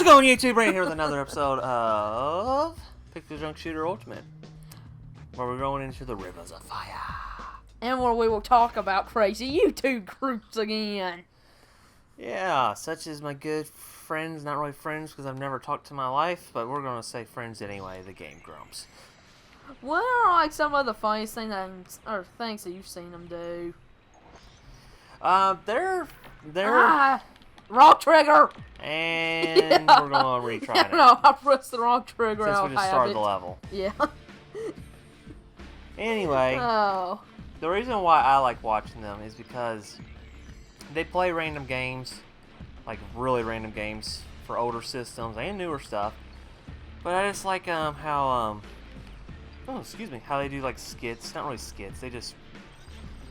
going, YouTube? Right here with another episode of PixelJunk Shooter Ultimate, where we're going into the rivers of fire. And where we will talk about crazy YouTube groups again. Yeah, such as my good friends, not really friends because I've never talked to my life, but we're going to say friends anyway, the Game Grumps. What are like some of the funniest things that you've seen them do? They're wrong trigger! And yeah. we're going to retry it. No, I pressed the wrong trigger. Since we just started the level. Yeah. Anyway, the reason why I like watching them is because they play random games, like really random games for older systems and newer stuff. But I just like how they do like skits. Not really skits.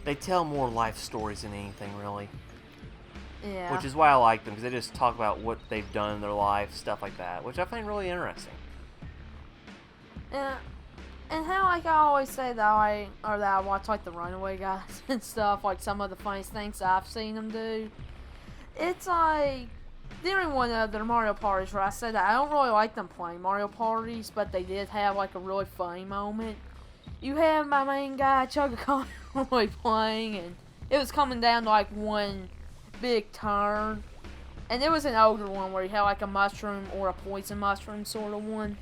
They tell more life stories than anything really. Yeah. Which is why I like them, because they just talk about what they've done in their life, stuff like that, which I find really interesting. Yeah. And how like I always say that I watch like the Runaway guys and stuff, like some of the funniest things I've seen them do. It's like during one of their Mario parties where I said that I don't really like them playing Mario parties, but they did have like a really funny moment. You have my main guy Chugga really playing, and it was coming down to like one big turn, and it was an older one where he had like a mushroom or a poison mushroom sort of one.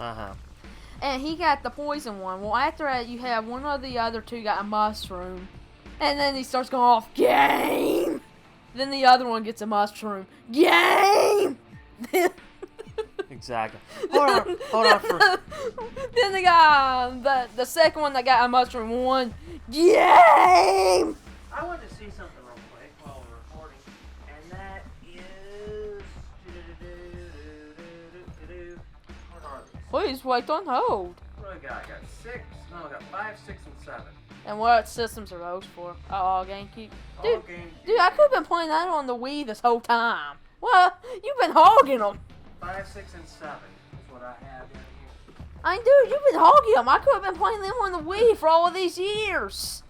And he got the poison one. Well, after that, you have one of the other two got a mushroom, and then he starts going off, game! Then the other one gets a mushroom, game! Exactly. Hold on. Then the second one that got a mushroom won, game! I wanted to see something real quick while we're recording, and that is... What are these? Please wait on hold. What do I got? I got 6. No, I got 5, 6, and 7. And what systems are those for? Oh, GameCube. All GameCube. Dude, I could have been playing that on the Wii this whole time. Well, you've been hogging them. 5, 6, and 7 is what I have down here. I mean, dude, you've been hogging them. I could have been playing them on the Wii for all of these years.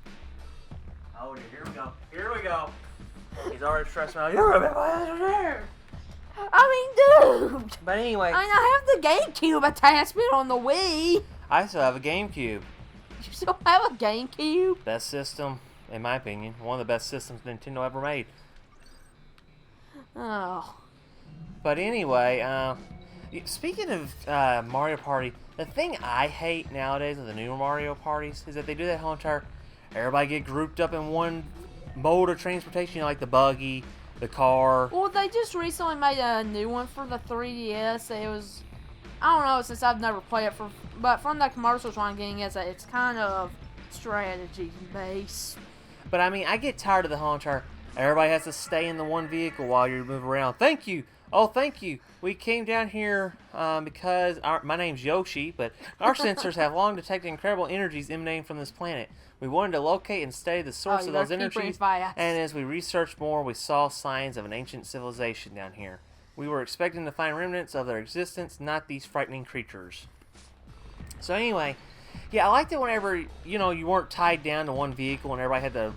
Oh, dude, here we go. He's already stressed me out. You're a bit I mean, dude. But anyway. I mean, I have the GameCube attachment on the Wii. I still have a GameCube. You still have a GameCube? Best system, in my opinion. One of the best systems Nintendo ever made. Oh. But anyway, speaking of Mario Party, the thing I hate nowadays with the newer Mario parties is that they do that whole entire... Everybody get grouped up in one mode of transportation, like the buggy, the car. Well, they just recently made a new one for the 3DS. It was... I don't know, since I've never played it, but from the commercials I'm getting is that it's kind of strategy based. But I mean, I get tired of the whole entire... Everybody has to stay in the one vehicle while you move around. Thank you! Oh, thank you. We came down here because my name's Yoshi, but our sensors have long detected incredible energies emanating from this planet. We wanted to locate and study the source of those energies, and as we researched more, we saw signs of an ancient civilization down here. We were expecting to find remnants of their existence, not these frightening creatures. So anyway, yeah, I liked it whenever, you weren't tied down to one vehicle and everybody had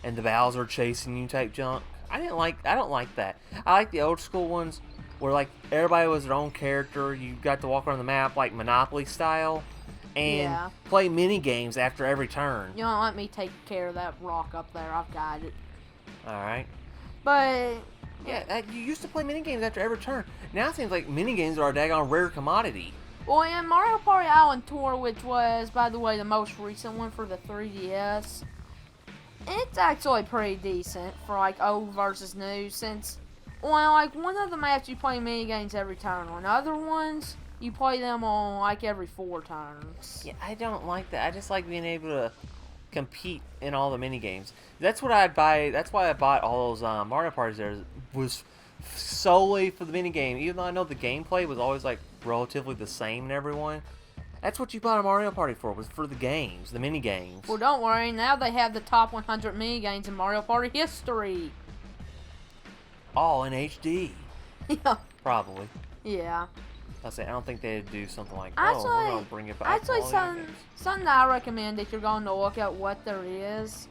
and the Bowser chasing you type junk. I don't like that. I like the old school ones where like everybody was their own character. You got to walk around the map like Monopoly style and play mini games after every turn. You don't let me take care of that rock up there. I've got it. All right. But yeah, you used to play mini games after every turn. Now it seems like mini games are a daggone rare commodity. Well, in Mario Party Island Tour, which was, by the way, the most recent one for the 3DS, it's actually pretty decent for like old versus new, since like one of the maps you play mini games every turn, on other ones you play them on like every 4 turns. Yeah, I don't like that. I just like being able to compete in all the mini games. That's what I'd buy. That's why I bought all those Mario parties. There was solely for the mini game, even though I know the gameplay was always like relatively the same in everyone. That's what you bought a Mario Party for, was for the games, the mini games. Well, don't worry, now they have the top 100 mini games in Mario Party history. All in HD. Yeah. Probably. Yeah. I don't think they'd do something like, actually, we're going to bring it back. Actually, something I recommend if you're going to look at what there is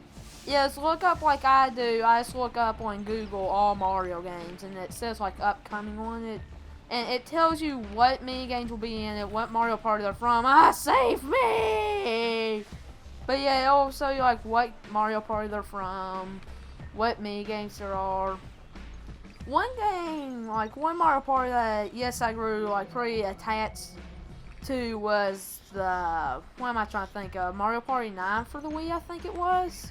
look up like I do. I just look up on Google all Mario games, and it says like upcoming on it. and it tells you what mini games will be in it, what Mario Party they're from. Ah, save me! But yeah, it'll show you like what Mario Party they're from, what mini games there are. One game, like one Mario Party that yes I grew like pretty attached to was the, what am I trying to think of? Mario Party 9 for the Wii, I think it was.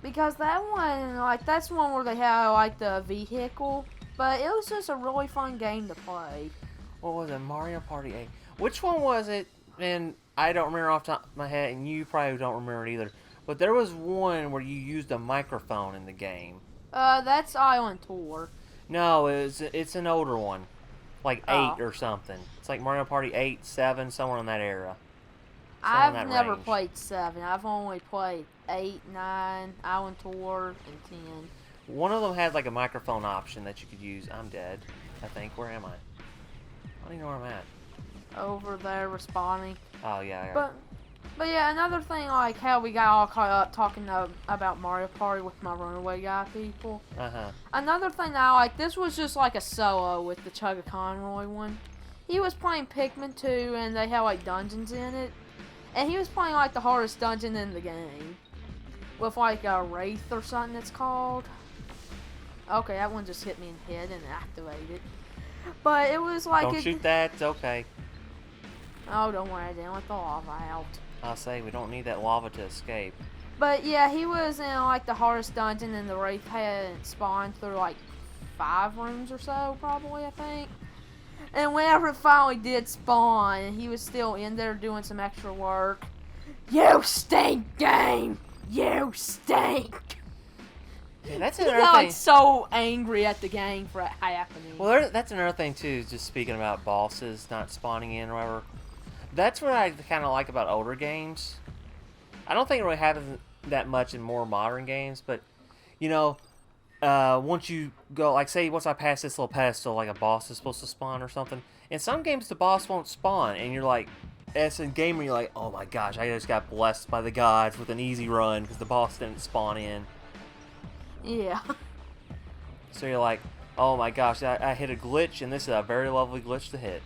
Because that one, like that's one where they have like the vehicle, but it was just a really fun game to play. What was it? Mario Party 8. Which one was it? And I don't remember off the top of my head, and you probably don't remember it either. But there was one where you used a microphone in the game. That's Island Tour. No, it's an older one. Like 8 or something. It's like Mario Party 8, 7, somewhere in that era. I've never played 7. I've only played 8, 9, Island Tour, and 10. One of them had like a microphone option that you could use. I'm dead, I think. Where am I? I don't even know where I'm at. Over there responding. Oh, yeah. But yeah, another thing, like how we got all caught up talking about Mario Party with my Runaway Guy people. Another thing that I like, this was just like a solo with the Chugga Conroy one. He was playing Pikmin 2, and they had like dungeons in it. And he was playing like the hardest dungeon in the game. With like a Wraith or something it's called. Okay, that one just hit me in the head and activated. But it was like... Don't shoot that, it's okay. Oh, don't worry, I didn't let the lava out. I'll say, we don't need that lava to escape. But yeah, he was in like the hardest dungeon, and the Wraith had spawned through like 5 rooms or so, probably, I think. And whenever it finally did spawn, he was still in there doing some extra work. You stink, game! You stink! Yeah, that's He another got thing. like so angry at the game for it happening. Well, that's another thing too. Just speaking about bosses not spawning in or whatever. That's what I kind of like about older games. I don't think it really happens that much in more modern games, but you know, once you go, like say, once I pass this little pedestal, like a boss is supposed to spawn or something. In some games, the boss won't spawn, and you're like, as a gamer, you're like, oh my gosh, I just got blessed by the gods with an easy run because the boss didn't spawn in. Yeah. So you're like, oh my gosh, I hit a glitch, and this is a very lovely glitch to hit.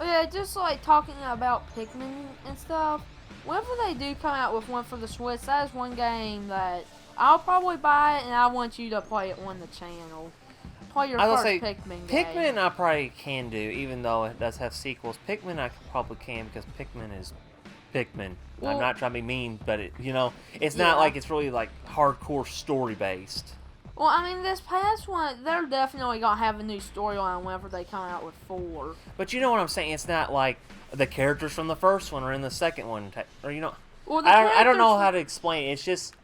Yeah, just like talking about Pikmin and stuff. Whenever they do come out with one for the Switch, that is one game that I'll probably buy it, and I want you to play it on the channel. Play your first Pikmin game. Pikmin I probably can do, even though it does have sequels. Pikmin I probably can, because Pikmin is Pikmin. Well, I'm not trying to be mean, but it's not like it's really like hardcore story based. Well, I mean, this past one, they're definitely gonna have a new storyline whenever they come out with 4. But you know what I'm saying? It's not like the characters from the first one are in the second one, or Well, I don't know how to explain it. It's just,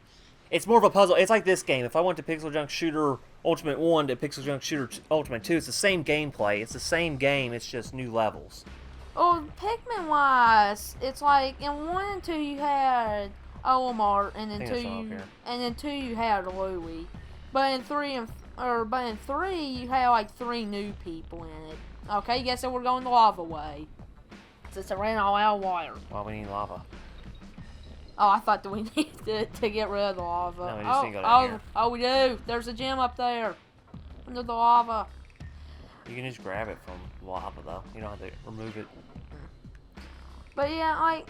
it's more of a puzzle. It's like this game. If I went to PixelJunk Shooter Ultimate 1 to PixelJunk Shooter Ultimate 2, it's the same gameplay. It's the same game. It's just new levels. Well, Pikmin-wise, it's like in 1 and 2 you had Olimar, and then 2 you had Louie. But in 3 you had like 3 new people in it. Okay, guess that we're going the lava way. Since it ran all out of water. Why we need lava? Oh, I thought that we needed to get rid of the lava. No, we just need to go down here. Oh, we do. There's a gem up there. Under the lava. You can just grab it from lava, though. You don't have to remove it. But yeah, like...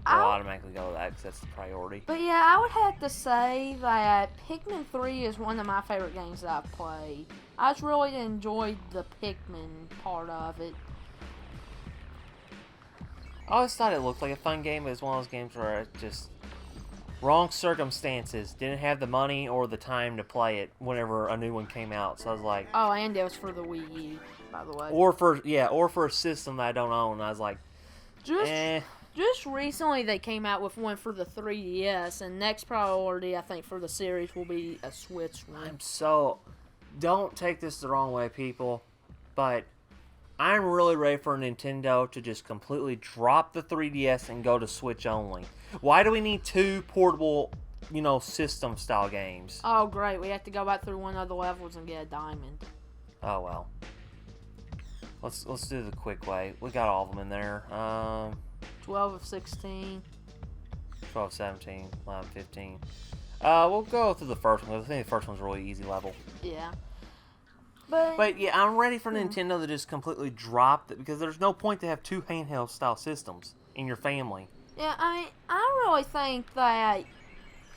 It'll automatically go to that, because that's the priority. But yeah, I would have to say that Pikmin 3 is one of my favorite games that I've played. I just really enjoyed the Pikmin part of it. I always thought it looked like a fun game, but it's one of those games where it just... wrong circumstances. Didn't have the money or the time to play it whenever a new one came out. So I was like... Oh, and it was for the Wii U, by the way. Or for a system that I don't own. I was like, Just recently they came out with one for the 3DS, and next priority, I think, for the series will be a Switch one. Don't take this the wrong way, people, but I'm really ready for Nintendo to just completely drop the 3DS and go to Switch only. Why do we need 2 portable, system-style games? Oh, great. We have to go back through one of the levels and get a diamond. Oh, well. Let's do the quick way. We got all of them in there. 12 of 16. 12, 17, 11, 15. We'll go through the first one. I think the first one's a really easy level. Yeah. But yeah, I'm ready for Nintendo to just completely drop it because there's no point to have two handheld style systems in your family. Yeah, I really think that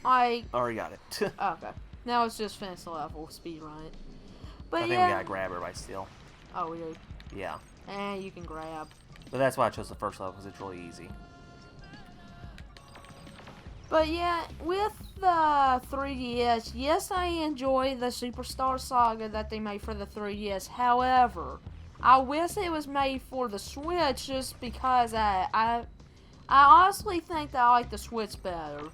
I Already got it. okay. Now it's just finish the level, speed run it. But I think we gotta grab everybody still. Oh, we do. Yeah. And you can grab. But that's why I chose the first level because it's really easy. But yeah, with the 3DS, yes, I enjoy the Superstar Saga that they made for the 3DS. However, I wish it was made for the Switch just because I honestly think that I like the Switch better.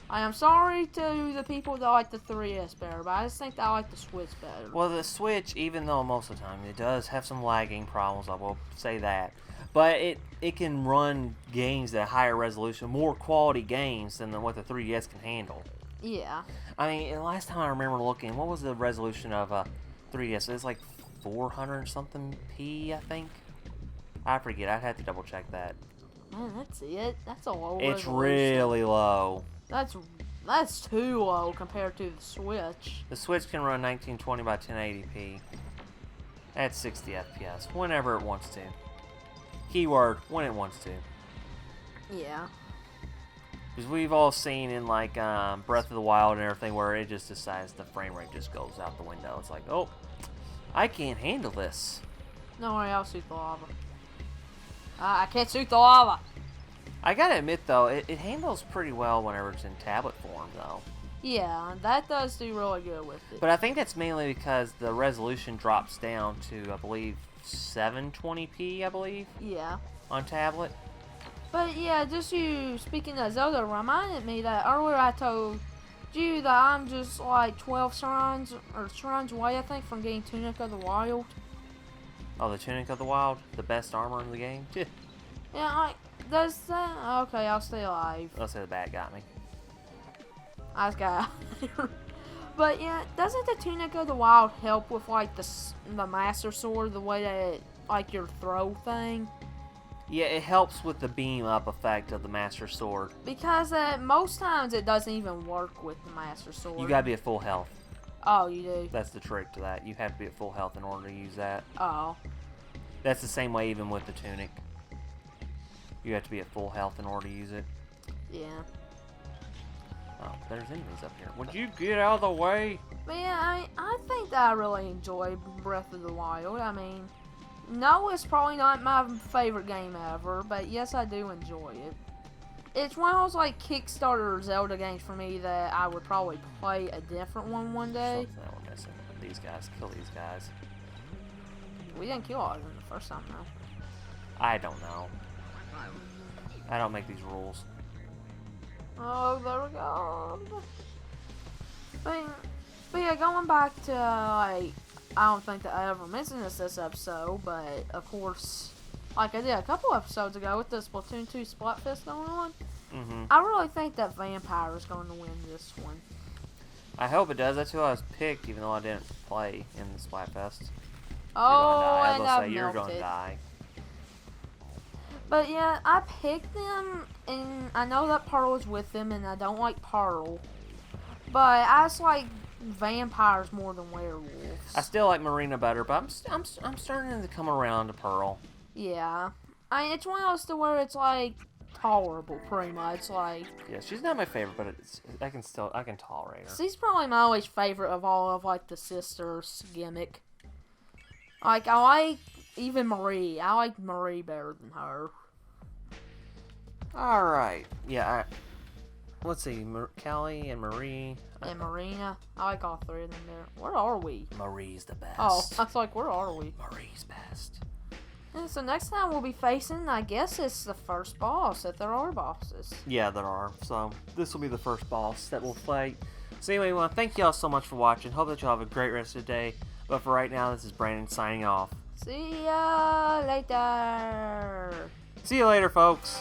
I am sorry to the people that like the 3DS better, but I just think that I like the Switch better. Well, the Switch, even though most of the time it does have some lagging problems, I will say that. But it can run games at a higher resolution, more quality games than what the 3DS can handle. Yeah. I mean, the last time I remember looking, what was the resolution of a 3DS? It was like 400 something p, I think. I forget. I'd have to double check that. Man, that's it. That's a low It's resolution. really low. That's too low compared to the Switch. The Switch can run 1920 by 1080p at 60 FPS whenever it wants to. Keyword, when it wants to. Yeah. Because we've all seen in like Breath of the Wild and everything where it just decides the frame rate just goes out the window. It's like, oh, I can't handle this. No worry, I'll shoot the lava. I can't shoot the lava. I gotta admit though, it handles pretty well whenever it's in tablet form though. Yeah, that does do really good with it. But I think that's mainly because the resolution drops down to, I believe, 720p, I believe, Yeah. on tablet. But yeah, just you speaking of Zelda reminded me that earlier I told you that I'm just like 12 shrines away, I think, from getting Tunic of the Wild. Oh, the Tunic of the Wild, the best armor in the game? Yeah, does that? Okay, I'll stay alive. I'll say the bat got me. I just got But yeah, doesn't the Tunic of the Wild help with like the Master Sword, the way that it, like your throw thing? Yeah, it helps with the beam up effect of the Master Sword. Because most times it doesn't even work with the Master Sword. You gotta be at full health. Oh, you do? That's the trick to that. You have to be at full health in order to use that. Oh. That's the same way even with the Tunic. You have to be at full health in order to use it. Yeah. Oh, there's enemies up here. Would you get out of the way? But yeah, I think that I really enjoy Breath of the Wild. I mean, no, it's probably not my favorite game ever, but yes, I do enjoy it. It's one of those like Kickstarter Zelda games for me that I would probably play a different one day. Something that we're missing. These guys. Kill these guys. We didn't kill all of them the first time, though. I don't know. I don't make these rules. Oh, there we go. But yeah, going back to, like, I don't think that I ever mentioned this episode, but of course, like I did a couple episodes ago with the Splatoon 2 Splatfest going on, I really think that Vampire is going to win this one. I hope it does. That's who I was picked, even though I didn't play in the Splatfest. Oh, I and was I gonna say you're gonna melted. die. But yeah, I picked them, and I know that Pearl is with them, and I don't like Pearl. But I just like vampires more than werewolves. I still like Marina better, but I'm starting to come around to Pearl. Yeah. I mean, it's one of those to where it's like tolerable, pretty much. Like, Yeah, she's not my favorite, but I can tolerate her. she's probably my always favorite of all of like the sisters gimmick. Like, I like even Marie. I like Marie better than her. All right, yeah. Let's see, Callie and Marie. And Marina. I like all three of them there. Where are we? Marie's the best. Oh, I was like, where are we? Marie's best. And so next time we'll be facing, I guess it's the first boss, if there are bosses. Yeah, there are. So this will be the first boss that we'll fight. So anyway, I want to thank y'all so much for watching. Hope that y'all have a great rest of the day. But for right now, this is Brandon signing off. See ya later. See you later, folks.